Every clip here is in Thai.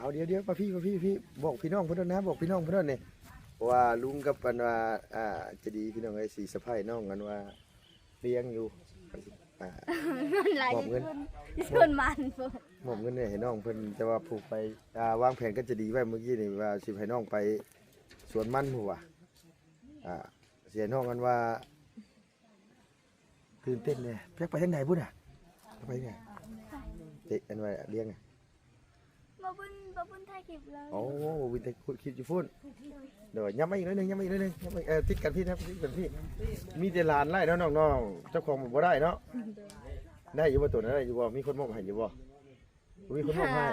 เอาเดี๋ยวพี่บอกพี่น้องเพื่อนนะบอกพี่น้องเพื่อนนี่ว่าลุงกับกันว่าจะดีพี่น้องไอ้สีสะพายน้องกันว่าเลี้ยงอยู่มอบเงินส่วนมันมอบเงินเนี่ยให้น้องเพิ่นจะว่าผูกไปวางแผนก็จะดีไว้เมื่อกี้นี่ว่าสิให้น้องไปสวนมันหัวเสียน้องกันว่าตื่นเต้นเลยเพียกไปทางไหนบุญไปไงเจ๊อันว่าเลี้ยงไงบบุญถ่ายคลิปเลยโอ้วินแต่คลิปอยู่ฟุ้นเดี๋ยวย้ำมาอีกนิดนึงติดกันพี่นะติดกันพี่มีแต่ลานไล่แล้วน้องๆเจ้าของบ่ได้เนาะได้อยู่บ่ตัวนั้นได้อยู่บ่มีคนมอบให้อยู่บ่มีคนมอบให้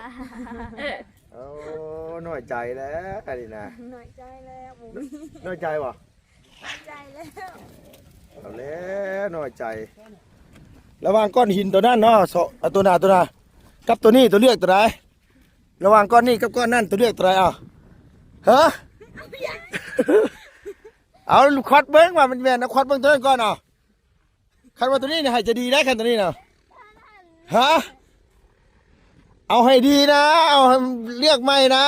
โอ้น้อยใจแล้วอันนี้นะน้อยใจแล้วน้อยใจบ่น้อยใจแล้วเอาแล้วน้อยใจระหว่างก้อนหินตัวนั้นเนาะตัวน่ะกับตัวนี้ตัวเลือกตัวไหนระหว่างก้อนนี้กับก้อนนั่นตัวเลือกตัวไหนฮะเอาควัดเบิ้งว่ามันแม่นนะควัดเบิ้งตัวนั้นก่อนคันว่าตัวนี้เนี่ยให้จะดีได้คันตัวนี้นะฮะเอาให้ดีนะเอาเลือกไม่นะ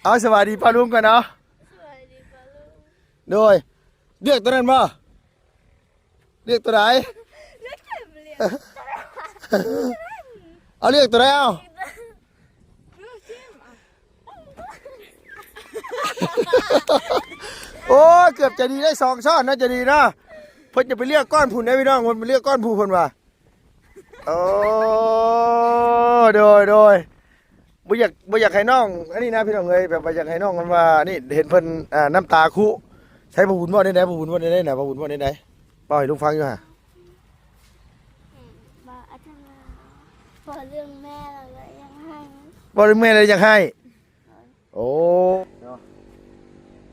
เอาสวัสดีป้าลุงก่อนเนาะโดยเลือกตัวนั้นบ่เลือกตัวไหนเอาเลือกตัวไหนโอ้เกือบจะดีได้2 ช้อนน่าจะดีนะเพิ่นจะไปเรียกก้อนผุนได้พี่น้องเพิ่นไปเรียกก้อนผุนเพิ่นว่าโอ้โดยบ่อยากให้น้องอันนี้นะพี่น้องเอ้ยแบบบ่อยากให้น้องมันว่านี่เห็นเพิ่นน้ำตาคุใช้บ่บุญบ่ได้บ่บุญบ่ได้น่ะบ่บุญบ่ได้เป้าให้ลุงฟังอยู่ฮะบ่อาจารย์บ่เรื่องแม่เลยยังให้บ่เรื่องแม่เลยอยากให้โอ้เนาะ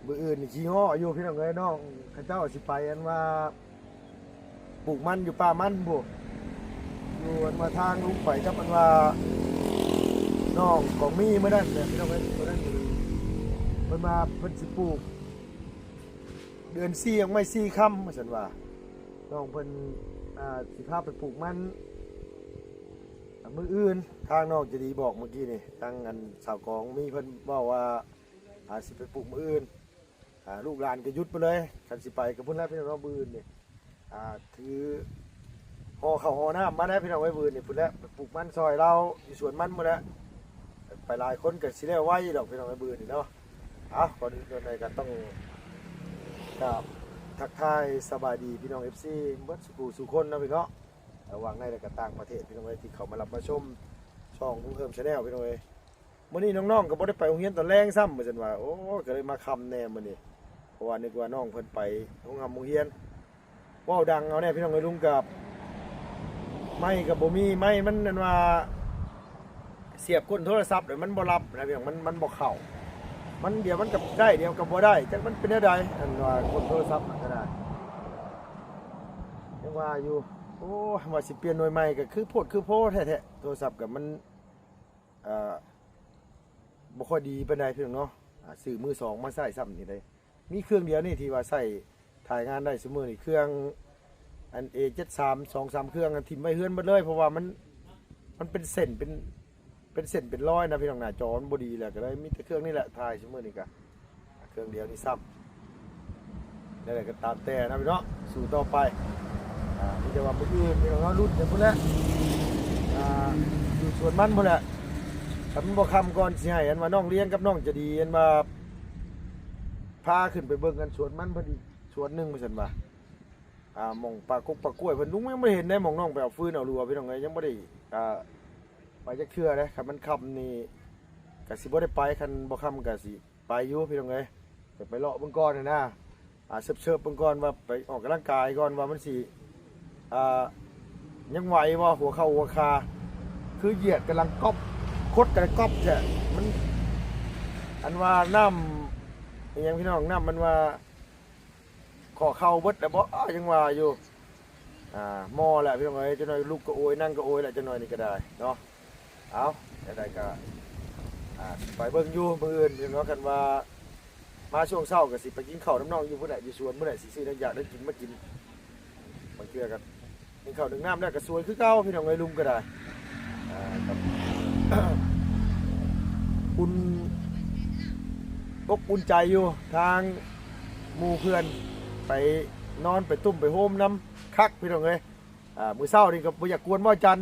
มื้ออื่นนี่ขี้ฮ้ออยู่พี่น้องเอ้ยน้องเขาเจ้าสิไปอันว่าปลูกมันอยู่ป่ามันบ่อยู่อันว่าทางลุงไปกับมันว่าน้องของมีเมื่อนั้นเนี่ยพี่น้องเอ้ยเมื่อนั้นเพิ่นมาเพิ่นสิปลูกเดือน4ยังไม่4ค่ำว่าซั่นว่าน้องเพิ่นสิพาไปปลูกมันมื้ออื่นทางน้องจะดีบอกเมื่อกี้นี่ทางอันสาวกองมีเพิ่นเว้าว่าสิไปปลูกมื้ออื่นลูกหลานก็หยุดไปเลยคันสิไปกับเพิ่นแล้วพี่น้องมื้ออื่นนี่ถือห่อข้าวห่อน้ำมาได้พี่น้องไว้มื้อนี่พุ่นแล้วไปปลูกมันซอยเราอยู่สวนมันหมดแล้วไปหลายคนก็สิได้ไว้ดอกพี่น้องไว้มื้อนี่เนาะก่อนอื่นใดก็ต้องกับทักทายสบายดีพี่น้อง FC เบิดสุคนนะพี่เนาะระหว่างในและก็ต่างประเทศพี่น้องเอ้ยที่เขามารับมาชมช่องลุงเพิ่ม Channel พี่น้องเอ้ยมื้อนี้น้องๆก็บ่ได้ไปโรงเรียนตอนแรงซ้ำเหมือนกันว่าโอ้ก็เลยมาคำแน่มื้อนี้เพราะว่านึกว่าน้องเพิ่นไปโรงเรียนว้าวดังเอาแน่พี่น้องเอ้ยลุงกับไม่กับบ่มีไม่มันนั่นว่าเสียบก้นโทรศัพท์เดี๋ยวมันบ่รับนะพี่น้องมันบ่เข้ามันเดี๋ยวมันกับได้เดี๋ยวกับบ่ได้จักมันเป็นอะไรอันว่าก้นโทรศัพท์ก็ได้ยังว่าอยู่โอ้ว่าสิเปลี่ยนหน่วยใหม่ก็คือโพดแท้ๆโทรศัพท์กับมันบ่ค่อยดีปานใดพี่น้องเนาะซื้อมือ2มาใช้ซ้ำนี่ได้มีเครื่องเดียวนี่ที่ว่าใช้ถ่ายงานได้ซุมื้อนี่เครื่องอัน A73 2-3 เครื่องทิ่มไว้เฮือนหมดเลยเพราะว่ามันเป็นเส้นเป็นเส้นเป็นรอยนะพี่น้องหน้าจอมันบ่ดีแหละก็เลยมีแต่เครื่องนี่แหละถ่ายซุมื้อนี่ก็เครื่องเดียวนี่ซ้ำนั่นแหละก็ตามแต่นะพี่เนาะสู่ต่อไปนี่จะว่ามื้ออื่นพี่น้องเนาะรุ่นจังพุ่นแหละอยู่สวนมันพุ่นแหละถ้ามันบ่คำก่อนสิให้อันว่าน้องเลี้ยงกับน้องจะดีอันว่าพาขึ้นไปเบิ่งกันสวนมันพอดีสวนนึงว่าซั่นว่าหม่องปลากล้วยเพิ่นลุงยังบ่เห็นได้หม่องน้องไปเอาฟืนเอารัวพี่น้องเอ้ยยังบ่ได้ไปจักเทื่อเด้คันมันค่ำนี่ก็สิบ่ได้ไปคันบ่ค่ำก็สิไปอยู่พี่น้องเอ้ยไปเลาะเบิ่งก่อนนะเชิบๆเบิ่งก่อนว่าไปออกกำลังกายก่อนว่ามันสิยังไหวบ่หัวเข่าหัวคาคือเหยียดกำลังก๊อบคดกำลังก๊อบแท้มันอันว่าน้ำอีหยังพี่น้องน้ำมันว่าขอเข้าเบิดแต่บ่ยังว่าอยู่หม้อแหละพี่น้องเอ้ยจังหน่อยลูกก็โอยนั่งก็โอยแหละจังหน่อยนี่ก็ได้เนาะเอาได้ก็ไปเบิ่งอยู่มื้ออื่นพี่น้องกันว่ามาช่วงเช้าก็สิไปกินข้าวน้ำน้องอยู่พุ่นแหละอยู่สวนพุ่นแหละสิซื้อได้อยากได้กินมากินบางเทื่อก็กินข้าวนึ่งน้ำได้ก็สวยคือเก่าพี่น้องเอ้ยลุงก็ได้ครับ อุ่นอกอุ่นใจอยู่ทางหมู่เพื่อนไปนอนไปตุ้มไปโฮมน้ำคักพี่น้องเอ้ยมื้อเช้านี่ก็บ่อยากกวนบ่จัน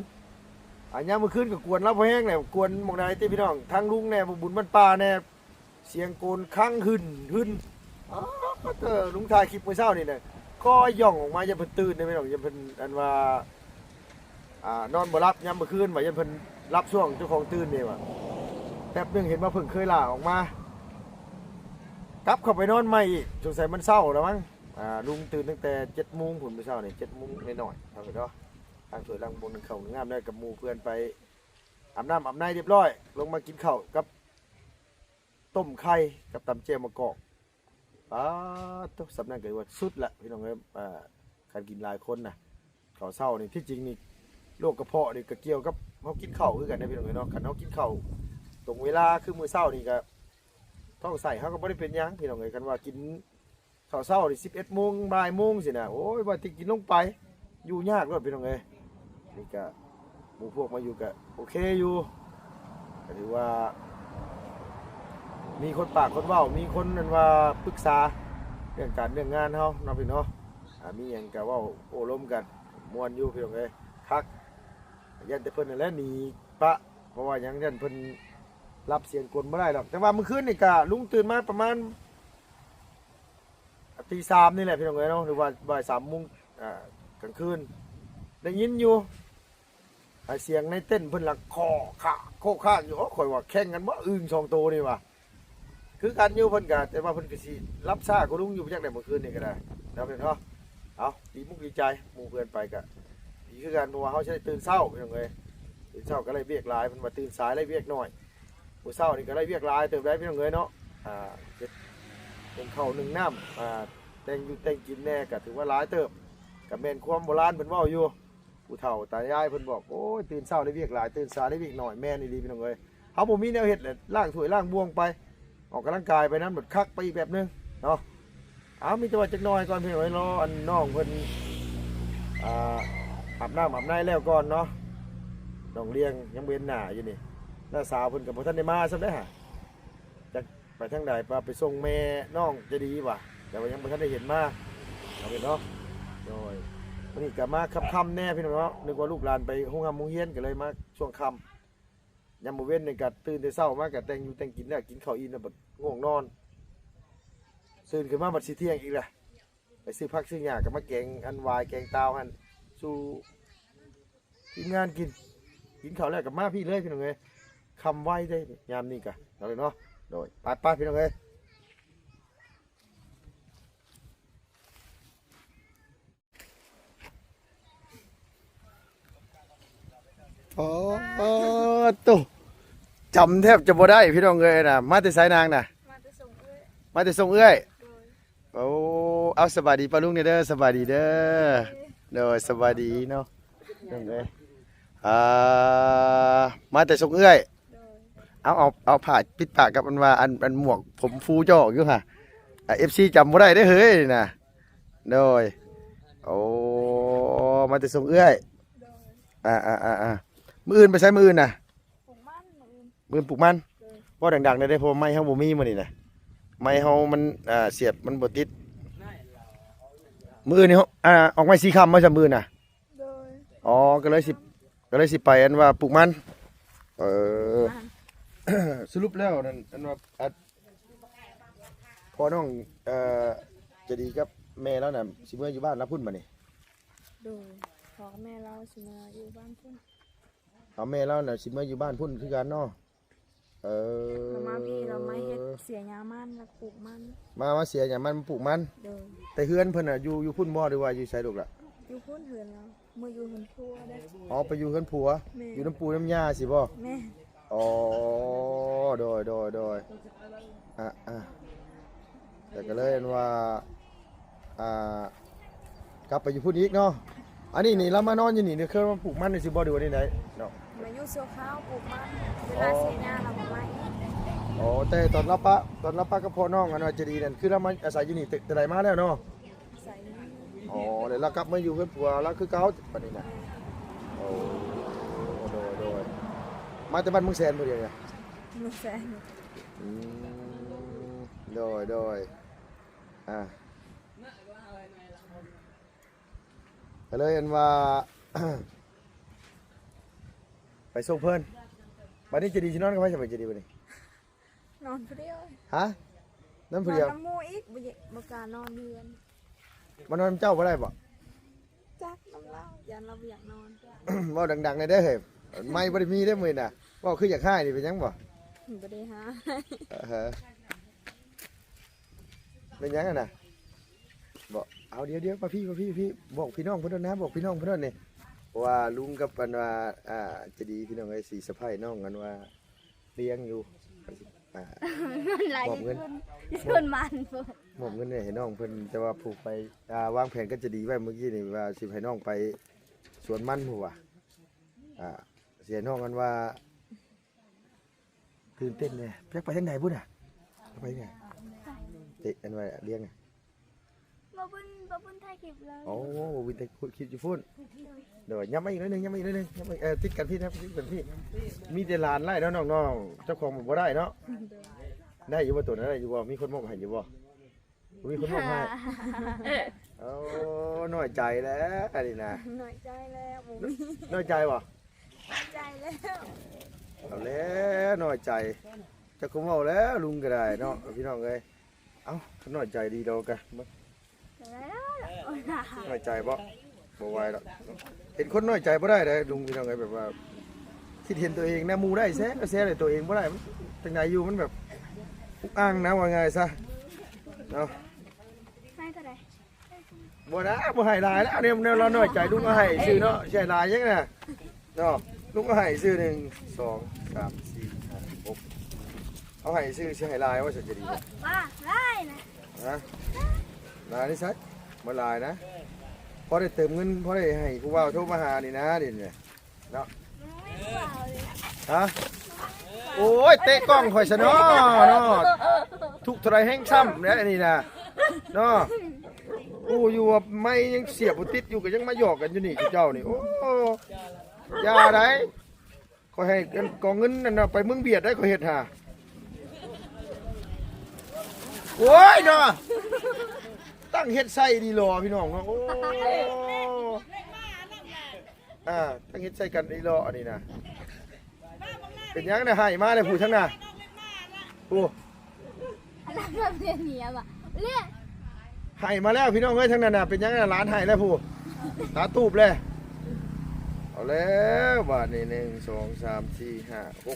ยามมื้อคืนก็กวนรับบ่แห้งแหละกวนหม่องใดติพี่น้องทางลุงแน่บุญบ้านป่าแน่เสียงโกนค้างหึ่นอ๋อลุงถ่ายคลิปมื้อเช้านี่น่ะก็ย่องออกมาอย่าเพิ่นตื่นเด้อพี่น้องอย่าเพิ่นอันว่านอนบ่หลับยามมื้อคืนว่าอย่าเพิ่นรับช่วงเจ้าของตื่นนี่ว่าแป๊บนึงเห็นว่าเพิ่งเคยลาออกมากลับเข้าไปนอนใหม่อีกสงสัยมันเศร้าแล้วมั้งลุงตื่นตั้งแต่7 โมงผมไปเช้านี่7 โมงหน่อยๆเอาไปเนาะทางสวยลังบนเขางามได้กับหมู่เพื่อนไปอาบน้ำอาบในเรียบร้อยลงมากินข้าวกับต้มไข่กับตำเจียวมะกอกต้องสำนักเกิดว่าสุดละพี่น้องเอ้ยการกินหลายคนนะข้าวเศร้านี่ที่จริงนี่โรคกระเพาะนี่ก็เกี่ยวกับเขากินข้าวคือกันนะพี่น้องเอ้ยเนาะคันเขากินข้าวตรงเวลาคือมื้อเช้านี่ก็ท้องใส่เขาก็ไม่ได้เป็นหยังพี่น้องเอ้ยกันว่ากินข้าวเช้านี่11 โมงบ่ายโมงสินะโอ้ยว่าที่กินลงไปอยู่ยากเลยพี่น้องเอ้ยนี่ก็หมู่พวกมาอยู่ก็โอเคอยู่ก็ถือว่ามีคนปากคนเว้ามีคนนั่นว่าปรึกษาเรื่องการเรื่องงานเฮาเนาะพี่เนาะมีหยังก็เว้าโอ้ล้มกันม่วนอยู่พี่น้องเอ้ยคักยันแต่เพิ่นนั่นแหละหนีปะเพราะว่าหยังยันเพิ่นรับเสียงกลบ่ได้หรอกแต่ว่าเมื่อคืนนี่ก็ลุงตื่นมาประมาณตี 3นี่แหละพี่น้องเอ้ยเนาะหรือว่าบ่าย 3 โมงกลางคืนได้ยินอยู่เสียงในเต้นเพิ่นละคอขาโคข้างอยู่ข่อยว่าแข่งกันบ่อึ้ง2 ตัวนี่ว่ะคือกันอยู่เพิ่นก็แต่ว่าเพิ่นก็สิรับซ่าก็ลุงอยู่จักได้เมื่อคืนนี่ก็ได้แล้วเพิ่นเนาะเอาดีมุกดีใจหมู่เพื่อนไปก็ดีคือกันเพราะว่าเฮาสิได้ตื่นเช้าพี่น้องเอ้ยตื่นเช้าก็เลยเวียกหลายเพิ่นว่าตื่นสายเลยเวียกน้อยมื้อเช้านี่ก็เลยเวียกหลายเติบได้พี่น้องเอ้ยเนาะเป็นข้าวนึ่งน้ำแต่งอยู่แต่งกินแน่ก็ถือว่าหลายเติบก็แม่นความโบราณเพิ่นเว้าอยู่ผู้เฒ่าตายายเพิ่นบอกโอ้ยตื่นเช้าได้เวียกหลายตื่นสายได้เวียกน้อยแม่นอีหลีพี่น้องเอ้ยเฮาบ่มีแนวเฮ็ดเลยล้างถ้วยล้างบวงไปออกกำลังกายไปนั้นหมดคักไปอีกแบบนึงเนาะมีจังหวะจักหน่อยก่อนพี่น้องเอ้ยรออันน้องเพิ่นอาบน้ำอาบในแล้วก่อนเนาะน้องเลี้ยงยังเว้นหน้าอยู่นี่น้าสาวเพิ่นก็บ่ทันได้มาซะเด้อฮะจักไปทางใดไปส่งแม่น้องจะดีว่ะแต่ว่ายังบ่ทันได้เห็นมาเอาเป็นเนาะโดยวันนี้ก็มาค่ำๆแน่พี่น้องเนาะนึกว่าลูกหลานไปโรงงานโรงเรียนก็เลยมาช่วงค่ำยามมื้อเว้นนี่ก็ตื่นแต่เช้ามาก็แต่งอยู่แต่งกินแล้วกินข้าวอิ่มแล้วบัดง่วงนอนตื่นขึ้นมาบัดสิเที่ยงอีกแหละไปซื้อผักซื้อหญ้าก็มาแกงอันวายแกงตาวหั่นสู่ทีมงานกินข้าวแล้วก็มาพี่เลยพี่น้องเอ้ยค่ำไว้ได้ยามนี้ก็เอาเลยเนาะโดยไปพี่น้องเอ้ยโอ้ตุ๊จำแทบจะบ่ได้พี่น้องเอ้ยน่ะมาแต่สายนางน่ะมาแต่ส่งเอื้อยโอ้เอาสบายดีป้าลุงเด้อสบายดีเด้อเด้อสบายดีเนาะน้องเอ้ยมาแต่ส่งเอื้อยเอาผ้าปิดปากกับอันว่าอันหมวกผมฟูจ่ออยู่ค่ะFC จำบ่ได้เด้อเฮ้ยน่ะโดยโอ้มาแต่ส่งเอื้อยมื้ออื่นไปใช้มื้ออื่นน่ะปลูกมันมื้อปลูกมันบ่ดังๆได้เพราะไม้เฮาบ่มีมื้อนี้น่ะไม้เฮามันเสียบมันบ่ติดมื้ออื่นนี่เฮาออกไม้สีค่ำมาซะมื้อน่ะอ๋อก็เลยสิไปอันว่าปลูกมันสรุปแล้วนั่นอันว่าพ่อน้องจะดีกับแม่แล้วน่ะสิเมื่ออยู่บ้านรับพุ่นมานี่โดยพ่อกับแม่เราสิมาอยู่บ้านพุ่นแม่เราน่ะสิเมื่ออยู่บ้านพุ่นคือกันเนาะมาพี่เราไม่เฮ็ดเสียหญ้ามันแล้วปลูกมันมาเสียหญ้ามันปลูกมันแต่เฮือนเพิ่นน่ะอยู่พุ่นบ่หรือว่าอยู่ไสลูกล่ะอยู่พุ่นเฮือนเรามื้ออยู่เฮือนผัวได้ไปอยู่เฮือนผัวอยู่น้ำปูน้ำยาสิบ่แม่อ๋อโดยแต่ก็เลยว่ากลับไปอยู่พุ่นอีกเนาะอันนี้นี่เรามานอนอยู่นี่เนี่ยคือมาปลูกมันนี่สิบ่ดีกว่านี่ไหนเนาะมาอยู่ชั่วคราวปลูกมันเวลาเสียหญ้าเราบ่ไหวแต่ตอนรับปะกับพ่อน้องอันว่าจะดีนั่นคือเรามาอาศัยอยู่นี่แต่ไหนมาแล้วเนาะอาศัยเดี๋ยวเรากลับมาอยู่เพื่อนผัวแล้วคือเก่าปานนี้นะโอ้โดยมาแต่บ้านเมืองแสนบ่เดียวเนี่ยเมืองแสน อืมโดยอ่ะก็เลยอันว่า ไปส่งเพิ่นบัดนี้จะดีสินอนกับไผสิไปจะดีบัดนี้ นอนผู้เดียว ฮะนั่น น ผู้ อน เดียว น้ำหมูอีกบ่กล้านอนเรือน มานอนเจ้าบ่ได้บ่ จักน้ำเหล้ายันเราบ่อยากนอน เว้าดังๆหน่อยเด้อเฮ้ยไม่บ่ได้มีเด้อมื้อน่ะเว้าคืออยากหายนี่เป็นหยังบ่ บ่ได้หา ฮะเป็นหยังอะน่ะบ่เอาเดี๋ยวป้าพี่บอกพี่น้องเพิ่นด้วยนะบอกพี่น้องเพิ่นด้วยนี่ว่าลุงกับอันว่าจะดีพี่น้องไอ้สีสะใภ้น้องกันว่าเลี้ยงอยู่อ่า เงินหลาย บอกเงิน ส่วนมันเพิ่น มอบเงินให้น้องเพิ่นแต่ว่าผูกไปวางแผนก็จะดีไว้เมื่อกี้นี่ว่าสิให้น้องไปสวนมันหัวเสียน้องกันว่าตื่นเต้นเลยเพียกไปทางไหนพุ่นอ่ะไปไงเตะอันว่าเลี้ยงอ่ะ บ่บุญถ่ายคลิปเลย โอ้วินแต่คุดคิดอยู่พุ่นเดี๋ยวย้ำมาอีกนิดนึงย้ำมาติดกันพี่นะติดกันพี่มีแต่หลานไล่เนาะน้องๆเจ้าของบ่ได้เนาะได้อยู่บ่ตัวนั้นได้อยู่บ่มีคนมอบให้อยู่บ่มีคนมอบให้ โอ้น้อยใจแล้วอันนี้นะ หน่อยใจแล้วบ่มี น้อยใจบ่ ใจแล้ว เอาแล้วน้อยใจจะคุมเอาแล้วลุงก็ได้เนาะพี่น้องเอ้ยเอ้าเขาน้อยใจดีดอกกันบ่ แล้ว น้อยใจบ่ไหวหรอกเห็นคนน้อยใจบ่ได้เลยลุงพี่น้องเอ้ยแบบว่าคิดเห็นตัวเองนะหมู่ได้แซ่ก็แซ่เลยตัวเองบ่ได้มันจังไดอยู่มันแบบอุกอ้างนะว่าไงซะเนาะ ให้เท่าไหร่ บ่นะบ่ให้หลายแล้วเนี่ยเราน้อยใจลุงก็ให้ซื้อเนาะใช่หลายยังน่ะเนาะลุงก็ให้ซื้อ1 2 3 4 5 6เอาให้ซื้อสิให้หลายว่าจะดี ว่าได้นะ นะลายนี่ซัดมาลายนะพอได้เติมเงินพอได้ให้ผู้ว่าโทรมาหานี่นะเด่นเนี่ยเนาะ ไม่เปล่าเลย ฮะโอ้ยเตะกล้องข่อยซะเนาะเนาะทุกเท่าไรแห้งซ้ำเนี่ยอันนี้นะเนาะโอ้อยู่ว่าไม่ยังเสียบบ่ติดอยู่ก็ยังมาหยอกกันอยู่นี่เจ้านี่โอ้ยาได้ขอยให้กองเงินนั่นน่ะไปเมืองเบียดได้ขอยเฮ็ดหาโอ้ยเนาะตั้งเฮ็ดไส้ดีรอพี่น้องเนาะโอ้ตั้งเฮ็ดไส้กันดีรออันนี้นะเป็นยังนะให้มาเลยผู้ทั้งน่ะผู้ อะไรแบบเนี้ยว่ะเรียก ให้มาแล้วพี่น้องเอ้ยทั้งนั้นน่ะเป็นยังน่ะร้านให้แล้วผู้ตาตูบเลยเอาแล้วบาทนี่1 2 3 4 5 6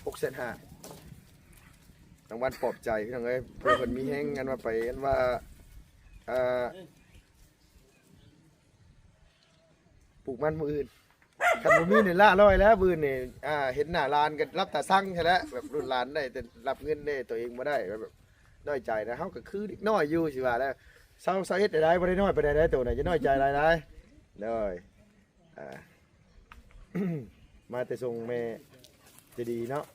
6,500,000รางวัลปลอบใจพี่น้องเอ้ยเพื่อเพิ่นมีแฮงกันว่าไปกันว่าปลูกมันมืออื่นคันบ่มีนี่ล่าร้อยแล้วมื้อนี่เห็นหน้าร้านก็รับตาสั่งใช่แล้วแบบรุ่นหลานได้แต่รับเงินได้ตัวเองบ่ได้แบบน้อยใจนะเฮาก็คือเด็กน้อยอยู่สิว่าแล้วเซาเฮ็ดได้บ่ได้น้อยไปได้ตัวไหนจะน้อยใจหลายเลยมาแต่ส่งแม่จะดีเนาะ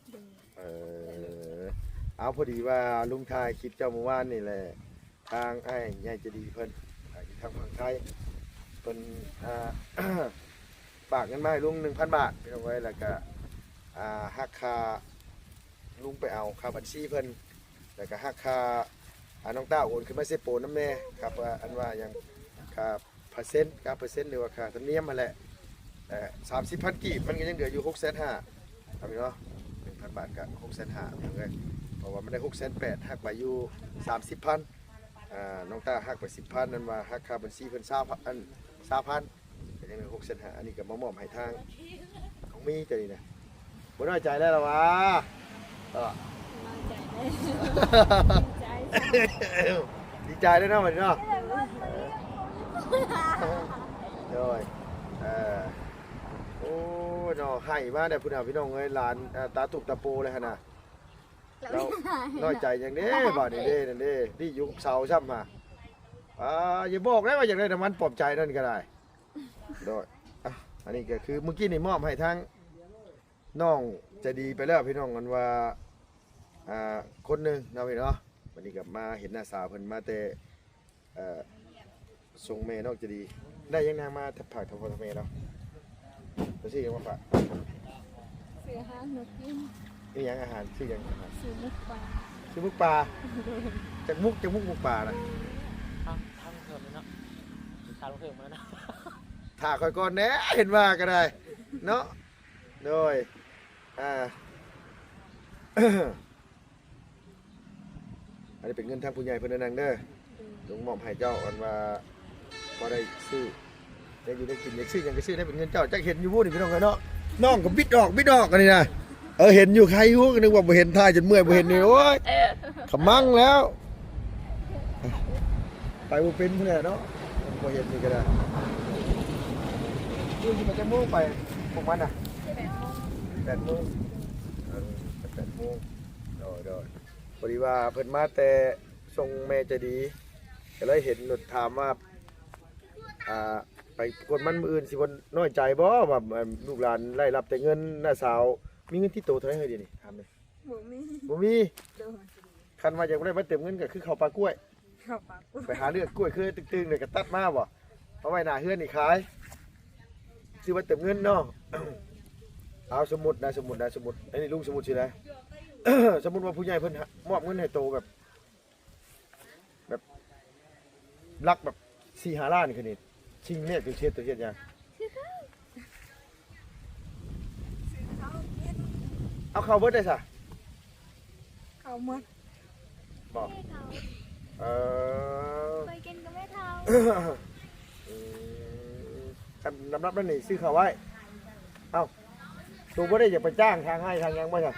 เอาพอดีว่าลุงทายคลิปเจ้าเมื่อวานนี่แหละทางไอ้ใหญ่จะดีเพิ่นทางฝั่งไทยเพิ่นฝากเงินมาให้ลุง 1,000 บาทไปเอาไว้แล้วก็หักค่าลุงไปเอาค่าบัญชีเพิ่นแล้วก็หักค่าน้องต้าโอนขึ้นมาเซโปนน้ำแน่ครับอันว่าอย่างค่าเปอร์เซ็นต์หรือว่าค่าธรรมเนียมมาแหละ30,000 กีบมันก็ยังเหลืออยู่ 650,000ครับพี่เนาะ 1,000 บาทกับ 650,000เลยเพราะว่ามันได้ 680,000หักไปอยู่ 30,000น้องตาหักไป 10,000นั่นว่าหักค่าบัญชีเพิ่น20,000ก็ยังเหลือ 650,000อันนี้ก็มามอบให้ทางของมีตัวนี้นะบ่น้อยใจแล้วล่ะวะดีใจด้วยนะวันนี้เนาะโดยโอ้เนาะให้มาได้พุ่นน่ะพี่น้องเอ้ยหลานตาตุกตาโปเลยหั่นน่ะเราน้อยใจอย่างนี้บาดนี้เด้นั่นเด้ที่อยู่เสาซ้ำมาอย่าบอกได้ว่าอยากได้น้ำมันปลอบใจนั่นก็ได้โดยอันนี้ก็คือเมื่อกี้นี่มอบให้ทางน้องจะดีไปแล้วพี่น้องกันว่าคนหนึงเนาะพี่เนาะวันนี้ก็มาเห็นหน้าสาวเพิ่นมาแต่ส่งแม่น้องจะดีได้ยังนางมาถักผักทำพ่อทำแม่เนาะตัวซี่ยังมาฝาก เสียหาหนูกิน นี่ยังอาหารชื่อยังอาหาร ซื้อมุกปลา ชื่อมุกปลาจากมุกมุกปลานะ ทางเพิ่มเลยเนาะทางเพิ่มมาแล้วเนาะ ถ่าคอยก่อนแหน่เห็นว่าก็ได้เนาะโดยอันนี้เป็นเงินทางผู้ใหญ่เพิ่นนั่งเด้อลงมอบให้เจ้าอันว่าพอได้ซื้อได้อยู่ได้กินได้ซื้อหยังก็ซื้อได้เป็นเงินเจ้าจักเห็นอยู่บ่นี่พี่น้องเอ้ยเนาะน้องก็บิดออกอันนี้นะเห็นอยู่ใครอยู่ก็นึกว่าบ่เห็นท่าจนเมื่อยบ่เห็นนี่โอ้ยขมั่งแล้วไปบ่เป็นพุ่นแหละเนาะบ่เห็นนี่ก็ได้อยู่ที่มันจะโมงไปพวกมันน่ะ8 โมง8 โมงโดยพอดีว่าเพิ่นมาแต่ส่งแม่ใจดีก็เลยเห็นหนุดถามว่าไปกดมันมื้ออื่นสิบ่น้อยใจบ่ว่าลูกหลานไล่รับแต่เงินน้าสาวมีเงินที่โตเท่าไหร่เฮ้ยเดี๋ยวนี้ถามเลย บ่มี บ่มีคันว่าอยากได้มาเติมเงินก็คือข้าวปลากล้วย เข้าปาก ไปหาเลือกกล้วยคือตึงๆเลยก็ตัดมาบ่เอาไว้หน้าเฮือนนี่ขายซื้อมาเติมเงินเนาะ เอาสมุดอันนี้ลุงสมุดสิได้ สมมุติว่าผู้ใหญ่เพิ่นมอบเงินให้โตแบบลักแบบ4-5 ล้านคือนี่ชิงเนี่ยตัวเฮ็ดหยังเอาเข้าเบิดได้ซะ เข้าหมด บ่เคยกินก็ไม่เท่า กันนำรับนั่นนี่ซื้อข้าวไว้เอ้าตัวบ่ได้อยากไปจ้างทางให้ทางหยังบ่จ้ะ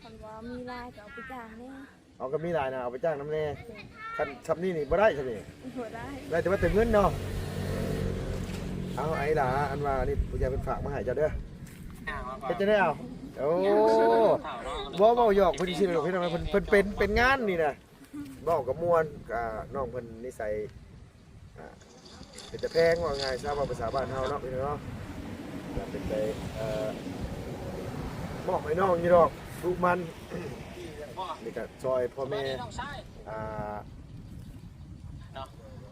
คันว่ามีรายก็เอาไปจ้างแน่ เอาก็มีหลายนะเอาไปจ้างน้ำแน่คันซับนี่บ่ได้ซั่นนี่ บ่ได้ ได้แต่ว่าเติมเงินเนาะเอาไอ้หล่ะอันว่านี่ผู้ใหญ่เพิ่นฝากมาให้เจ้าเด้อเฮ็ดจะได้เอาโอ้บ่หยอกเพิ่นสิเด้อพี่น้องเพิ่นเป็นงานนี่น่ะเว้ากับม่วนน้องเพิ่นนิสัยเป็นแต่แพงว่าง่ายทราบว่าภาษาบ้านเฮาเนาะพี่น้องเนาะเป็นไปมอบให้น้องอยู่ดอกลูกมัน นี่ก็ซอยพ่อแม่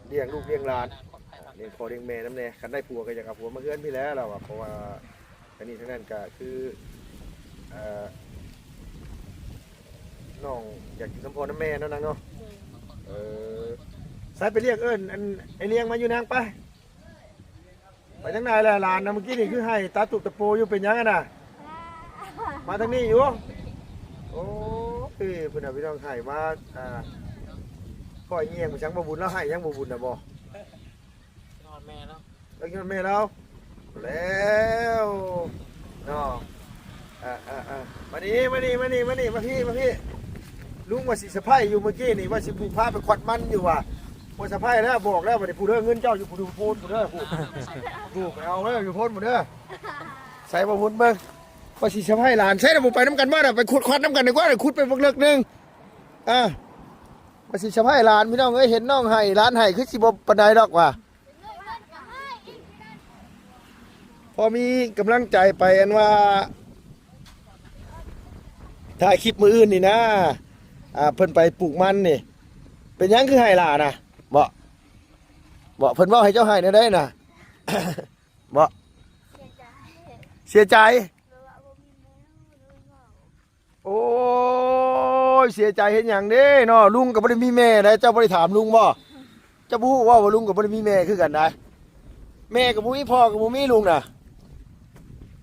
เลี้ยงลูกเลี้ยงหลานเลี้ยงพ่อเลี้ยงแม่น้ำแน่คันได้ผัวก็อยากเอาผัวมาเฮือนพี่แล้วเราเพราะว่าอันนี้ทั้งนั้นก็คือน้องอยากกินน้ำพ่อน้ำแม่นั่นนะเนาะสายไปเรียกอันไอเลี้ยงมาอยู่นางไปทางไหนล่ะหลานนะเมื่อกี้นี่คือให้ตาตุกตะโปอยู่เป็นยังไงน่ะมาทางนี้อยู่โอ้เพิ่นเอาพี่น้องให้มาก้อยเงี้ยงมาชังบ่บุญแล้วให้ยังบ่บุญน่ะบ่ นอนแม่เนาะ แล้วกินแม่เราแล้วเนาะมานี่มาพี่ลุงว่าสิสะพายอยู่เมื่อกี้นี่ว่าสิผูกผ้าไปขวัดมันอยู่ว่ะบ่สะพายแล้วบอกแล้วว่าได้ผู้เด้อเงินเจ้าอยู่ผู้ดูโพนผู้เด้อผู้ไปเอาเด้ออยู่โพนผู้เด้อใส่บ่บุญเบิ่งว่าสิสะพายหลานใส่แล้วบ่ไปน้ำกันบ่น่ะไปขุดขวัดน้ำกันดีกว่าขุดไปบักเลิกนึงว่าสิสะพายหลานพี่น้องเอ้ยเห็นน้องให้หลานให้คือสิบ่ปานใดดอกว่ะพอมีกำลังใจไปอันว่าถ่ายคลิปมืออื่นนี่นะเพิ่นไปปลูกมันนี่เป็นยังคือให้หลานน่ะบ่เพิ่นเว้าให้เจ้าให้ได้น่ะ บ่เสียใจโอ้ยเสียใจเห็นหยังเด้เนาะลุงก็บ่ได้มีแม่ได้เจ้าบ่ได้ถามลุงบ่เจ้าบ่ฮู้ว่าลุงก็บ่ได้มีแม่คือกันได้แม่ก็บ่มีพ่อก็บ่มีลุงน่ะ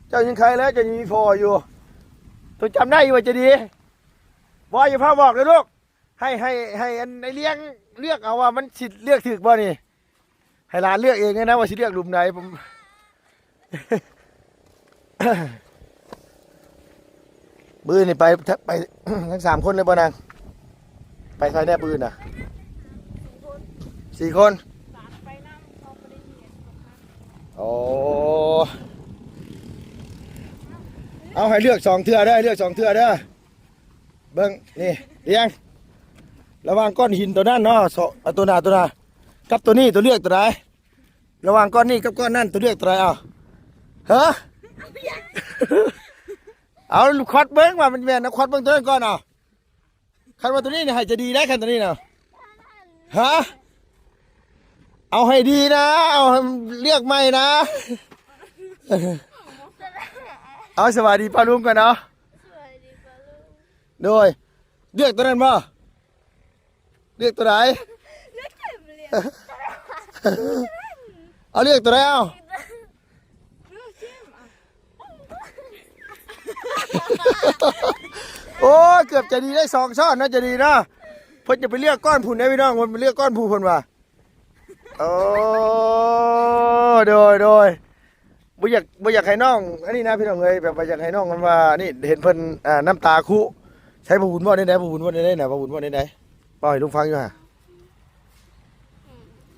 เจ้ายังใครแล้วเจ้ายังมีพ่ออยู่ตัวจำได้อยู่ว่าจะดีบ่อย่าพาบอกเลยลูกให้อันไอ้เลี้ยงเลือกเอาว่ามันสิเลือกถูกบ่นี่ให้หลานเลือกเองนะว่าสิเลือกหลุมไหนผม ปืนนี่ไป ทั้ง3 คนเลยบ่นางไปใครแน่ปืนน่ะ4 คน ไปนำเขาบ่ได้เรียน โอ้เอาให้เลือก2 เทื่อได้เลือก2 เทื่อเด้อเบิ่งนี่เลี้ยงระหว่างก้อนหินตัวนั้นเนาะตัวหน้ากับตัวนี้ตัวเลือกตัวใดระหว่างก้อนนี้กับก้อนนั้นตัวเลือกตัวใดฮะ เอาควัดเบิ้งว่ามันแม่นนะควัดเบิ้งตัวนั้นก่อนคันว่าตัวนี้เนี่ยให้จะดีได้คันตัวนี้เนาะฮะเอาให้ดีนะเอาให้เลือกไม่นะ เอาสวัสดีป้าลุงก่อนเนาะ สวยดีกว่าลูก โดยเลือกตัวนั้นบ่เลือกตัวไหน เลือกเข็มเลย เอาเลือกตัวไหนเอา เลือกเข็มอ่ะ โอ้ยเกือบจะดีได้2ช้อนน่าจะดีนะเพิ่นจะไปเลือกก้อนผุนได้พี่น้องมันไปเลือกก้อนผูเพิ่นว่าโอ้โดยบ่อยากให้น้องอันนี้นะพี่น้องเอ้ยแบบบ่อยากให้น้องมันว่านี่เห็นเพิ่นน้ำตาคุใช้บ่บุญบ่ได้บ่บุญบ่ได้น่ะบ่บุญบ่ได้เป่าให้ลุงฟังอยู่ฮะ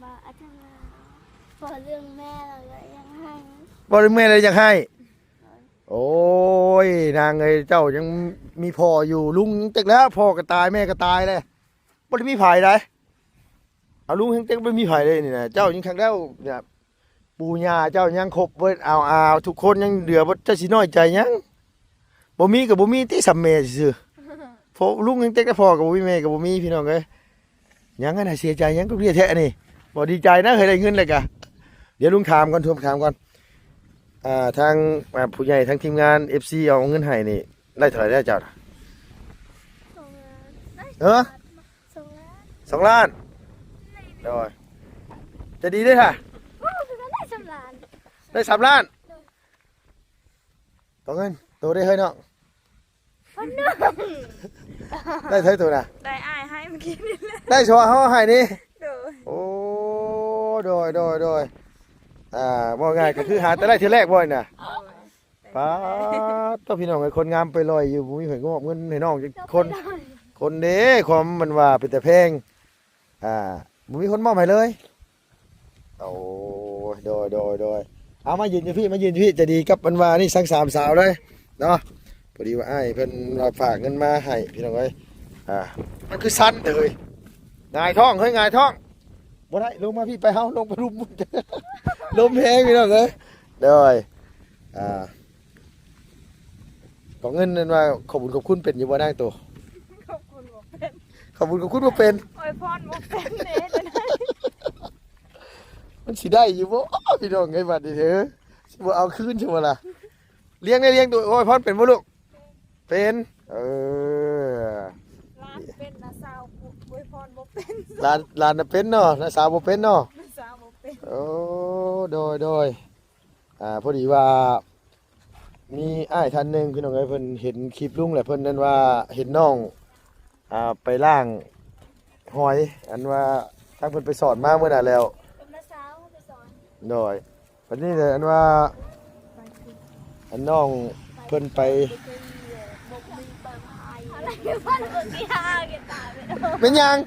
บอกอาจารย์พอเรื่องแม่เราก็ยังให้ บ่ได้แม่เลยอยากให้โอ้ยนางเอ้ยเจ้ายังมีพ่ออยู่ลุงยังเต็กแล้วพ่อก็ตายแม่ก็ตายเลยบ่ได้มีไผได้เอาลุงยังเต็กบ่มีไผเลยนี่นะเจ้ายังครั้งแล้วเนี่ยปู่ย่าเจ้ายังครบเบิดเอาทุกคนยังเหลือบ่จะสิน้อยใจยังบ่มีก็บ่มีที่สำเมซื่อๆพอลุงยังเต็กแล้วพ่อก็บ่มีแม่ก็บ่มีพี่น้องเอ้ยยังน่ะเสียใจยังก็เรียกแท้นี่บ่ดีใจนะเคยได้เงินเลยกะเดี๋ยวลุงถามก่อนถามก่อนทางผู้ใหญ่ทางทีมงาน FC เอาเงินให้นี่ได้เท่าไหร่ได้เจ้าน่ะ ส่งงาน เออ ส่งงาน 2 ล้านโดยจะดีด้วยค่ะ โอ้คือได้สำราน ได้3 ล้านต่อเงินตัวได้เฮ้ยน้อง พ่อหนึ่ง ได้เท่าตัวน่ะ ได้อ้ายให้เมื่อกี้นี่แหละ ได้ชัวร์เฮาให้นี่ โดย โอ้โดยบ่ง่ายก็คือหาแต่แรกทีแรกบ่น่ะป๊าดต้องพี่น้องไอ้คนงามไปลอยอยู่บ่มีเพิ่นก็มอบเงินให้น้องจักคนเด้ความมันว่าเป็นแต่แพงบ่มีคนมอบให้เลยโอ้โดยเอามายืนอยู่พี่จะดีกับมันว่านี่สังสามสาวเลยเนาะพอดีว่าอ้ายเพิ่นฝากเงินมาให้พี่น้องเอ้ยมันคือสั้นเลยหงายท้องเฮ้ยหงายท้องบ่ได้ลงมาพี่ไปเฮาลงไปรุมมุด ลมแห้งพี่น้องเอ้ยเด้อยของเงินนั่นว่าขอบคุณเป็นอยู่บ่นางตัว ขอบคุณบอกเป็น ขอบคุณบ่เป็น โอ้ยพรบอกเป็นเด้จะได้ มันสิได้อยู่บ่พี่น้องไงบัดนี้เถอะสิบ่เอาคืนใช่บ่ล่ะเลี้ยงตัวโอ้ยพรเป็นบ่ลูกเป็นร้านเป็นนะสาวโอ้ยพรบอกเป็น หลานน่ะเป็นเนาะน้าสาวบ่เป็นเนาะ สาวบอกเป็น โอ้โดยพอดีว่ามีอ้ายท่านหนึงพี่น้องเอ้ยเพิ่นเห็นคลิปลุงแหละเพิ่นนั่นว่าเห็นน้องไปล่างหอยอันว่าทางเพิ่นไปสอนมาเมื่อน่ะแล้ว เป็นภาษาไปสอน โดยวันนี้เลยอันว่าอันน้องเพิ่นไป บอกมีปลาพายอะไรพ่อหนึ่งที่ห้าเกันตาไป เป็นหยัง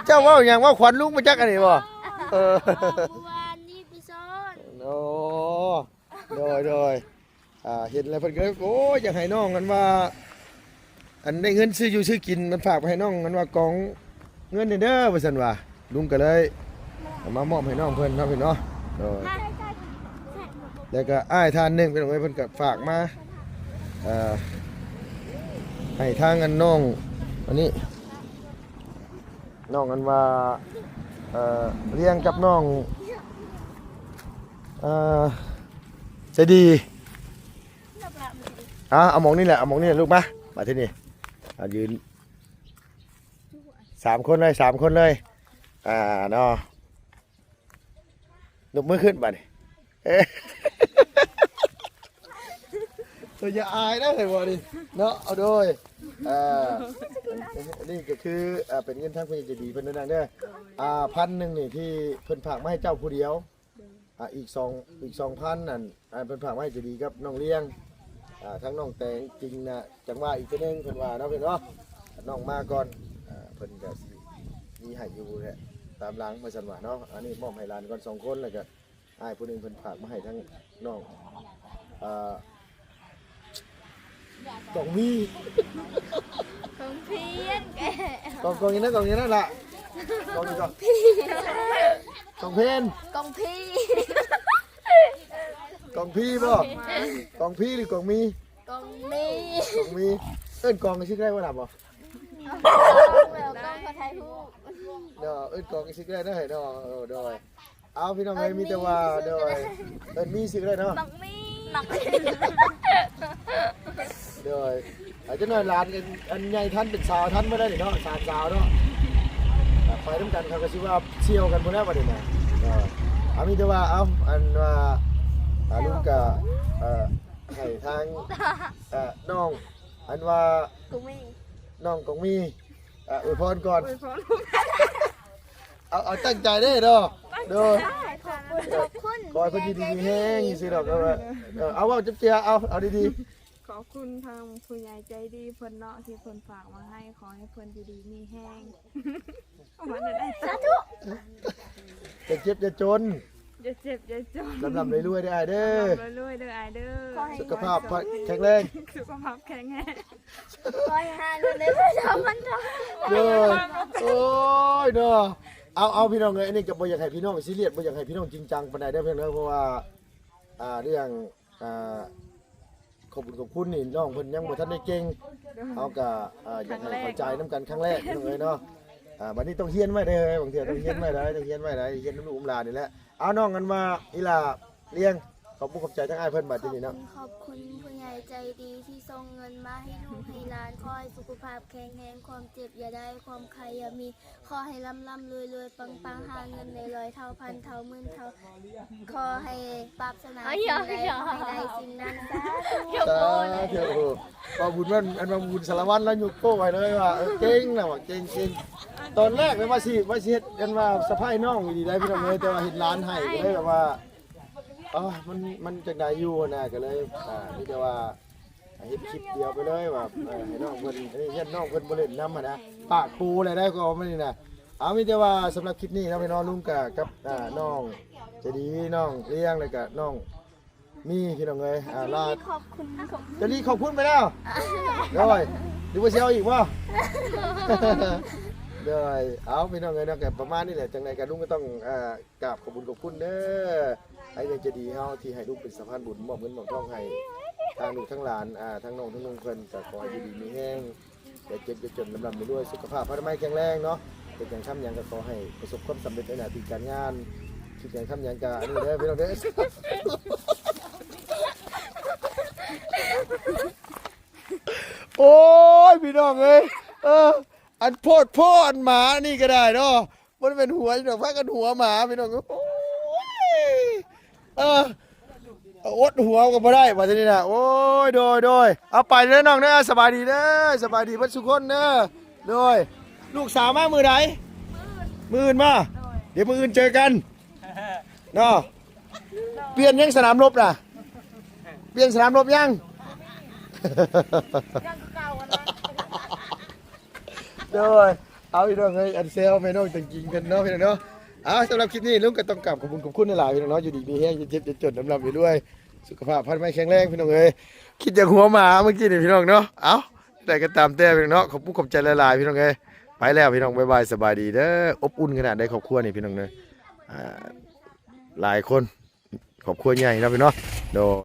เจ้าเว่าหยังว่าขวัญลุงมาจักอันนี้บ่เออ เมื่อวานนี่ไปสอน โอ้โดยเห็นแล้วเพิ่นก็โอ้ยอยากให้น้องกันว่า อันได้เงินซื้ออยู่ซื้อกินมันฝากไปให้น้องกันว่ากองเงินนี่เด้อว่าซั่นว่าลุงก็เลยเอามามอบให้น้องเพิ่นเนาะพี่เนาะโดยแล้วก็อ้ายท่านหนึงเป็นไงเพิ่นก็ฝากมาให้ทางอันน้องอันนี้น้องอันว่าเลี้ยงกับน้องใจดีเอาหมองนี่แหละเอาหมองนี่แหละลูกมาที่นี่ยืน3 คนเลยเนาะยกมือขึ้นบัดนี้ตัวอย่าอายนะเห็นบ่ดิเนาะเอาโดยนี่ก็คือเป็นเงินทางเพิ่นจะดีเพิ่นนั่นเด้อ1,000นี่ที่เพิ่นฝากมาให้เจ้าผู้เดียวอีก2,000นั่นเพิ่นฝากมาให้จะดีกับน้องเลี้ยงทั้งน้องแตงจริงนะจังว่าอีกตัวนึงเพิ่นว่าเนาะเพิ่นเนาะน้องมาก่อนเพิ่นก็สิมีให้อยู่แหละตามหลังมาซั่นว่าเนาะอันนี้มอบให้หลานก่อน2 คนแล้วก็อ้ายผู้หนึงเพิ่นฝากมาให้ทั้งน้องกล่องมี ของเพี้ยนแก กล่องอย่างนั้นล่ะกล่องกล่องเพน กองพี่ กล่องพี่บ่กล่องพี่หรือกล่องมี กองนี้ กล่องมีเอิ้นกล่องชื่อได้บ่ล่ะบ่ แล้วก็พอไทยฮู้ เด้อเอิ้นกล่องชื่อได้เด้อให้ดอกโดยเอาพี่น้องเอ้ยมีแต่ว่าโดยเอิ้นมีชื่อได้เนาะ บักมีบัก โดยอาจจะน้อยหลานกันอันใหญ่ท่านเป็นสาวท่านบ่ได้นี่เนาะสาวสาวเนาะไปนํกันเขาก็สิว่าเชี่ยวกันพุ่นแล้วบัดนี้นะเอามีแต่ว่าเอาอันว่าลูกก็ให้ทางน้องอันว่า กูไม่ น้องกงมีอวยพรก่อน อวยพร เอาตั้งใจได้เนาะโดย ขอบคุณ ขอให้เพิ่นอยู่ดีมีแฮงสิดอกก็ว่าเอาเว้าจับเจียเอาดี ขอบคุณทางผู้ใหญ่ใจดีเพิ่นเนาะที่เพิ่นฝากมาให้ขอให้เพิ่นอยู่ดีมีแห้งเอามาได้ สาธุ ๆจะเจ็บจะจน อย่าเจ็บอย่าจน ลำๆรวยๆได้เด้อ ร่ำรวยๆเด้ออายเด้อ สุขภาพแข็งแรง สุขภาพแข็งแรง คอยหาเงินได้เพื่อทำมันทำ เด้อโอ้ยเนาะเอาพี่น้องเอ้ยอันนี้ก็บ่อยากให้พี่น้องซีเรียสบ่อยากให้พี่น้องจริงจังปานใดเด้อเพียงเด้อเพราะว่าเรื่องขอบคุณนี่น้องเพิ่นยังบ่ทันได้เก่งเอาก็อยากให้เข้าใจนํกันครั้งแรกพี่น้องเอ้ยเนาะบัดนี้ต้องเฮียนไว้เด้อบางทีต้องเฮียนไว้ได้ต้องเฮียนไว้ได้เฮียนน้ำลูกอุ้มหลานนี่แหละเอาน้องกันมาอีหล่าเลี้ยงขอบคุณขอบใจทั้งอ้ายเพิ่นบัดนี้เนาะ ขอบคุณผู้ใหญ่ใจดีที่ส่งเงินมาให้ลูกให้หลานขอให้สุขภาพแข็งแรงความเจ็บอย่าได้ความใครอย่ามีขอให้ร่ำรวยปังหาเงินในร้อยเท่าพันเท่าหมื่นเท่าขอให้ปรับสนามสิ่งใดขอให้ได้สิ่งนั้นสาธุ เที่ยวปาบุญมันอันมาบุญสารวัตรแล้วยกโป้ไว้เลยว่าเก่งนะว่าเก่งตอนแรกเลยว่าสิเฮ็ดกันว่าสะพายน้องดีได้พี่น้องเลยแต่ว่าเฮ็ดร้านให้ก็เลยแบบว่ามันจังไดอยู่นะก็เลยนี่แต่ว่าเฮ็ดคลิปเดียวไปเลยว่าให้น้องเพิ่นนี่เฮ็ดน้องเพิ่นบ่เล่นนำนะปากปูอะไรได้ก็เอามานี่นะเอามีแต่ว่าสำหรับคลิปนี้นะพี่น้องลุงกับน้องจะดีน้องเลี้ยงแล้วก็น้องมีพี่น้องเลยลา ขอบคุณขอบคุณ จะรีขอบคุณไปแล้วเดี๋ยวดูว่าเชียวอีกว่าเดี๋ยวเอาพี่น้องเลยนะแกประมาณนี้แหละจังไงกันลุงก็ต้องกราบขอบคุณขอบคุณเด้อไอ้ยังจะดีเฮาที่ให้ลูกเป็นสะพานบุญมอบเงินมอบทองให้ทางลูกทั้งหลานทั้งน้องทั้งลุงเพิ่นก็ขอให้อยู่ดีมีแห้งอย่าเจ็บอย่าจนลำไปด้วยสุขภาพพระไม้แข็งแรงเนาะเป็นอย่างทำอย่างก็ขอให้ประสบความสำเร็จในหน้าที่การงานคิดอย่างทำอย่างก็อันนี้เด้อพี่น้องเด้อโอ้ยพี่น้องเอ้ยอันโพดพ่ออันหมานี่ก็ได้เนาะมันเป็นหัวเดี๋ยวพักกันหัวหมาพี่น้องโอ้ยอดหัวก็บ่ได้ว่าทีนี้นะโอ้ยโดยเอาไปเด้อน้องเด้อสบายดีเด้อสบายดีเพิ่นทุกคนเด้อโดยลูกสาวมามือใดมืออื่นมาเดี๋ยวมืออื่นเจอกันเนาะเปลี่ยนยังสนามรบน่ะเปลี่ยนสนามรบยังโดยเอาพี่น้องเอ้ยอันเซลไม่น้องจริงๆกันเนาะพี่น้องเนาะเอาสำหรับคลิปนี้ลุงก็ต้องกลับขอบคุณหลายๆพี่น้องเนาะอยู่ดีมีแห้งเจ็บจนลำอยู่ด้วยสุขภาพพันไม่แข็งแรงพี่น้องเอ้ยคิดจากหัวหมาเมื่อกี้นี่พี่น้องเนาะเอาแต่ก็ตามแต่พี่น้องเนาะขอบคุณขอบใจหลายๆพี่น้องเอ้ยไปแล้วพี่น้องบ๊ายบายสบายดีเด้ออบอุ่นขนาดได้ครอบครัวนี่พี่น้องเนาะหลายคนครอบครัวใหญ่นะพี่น้องโด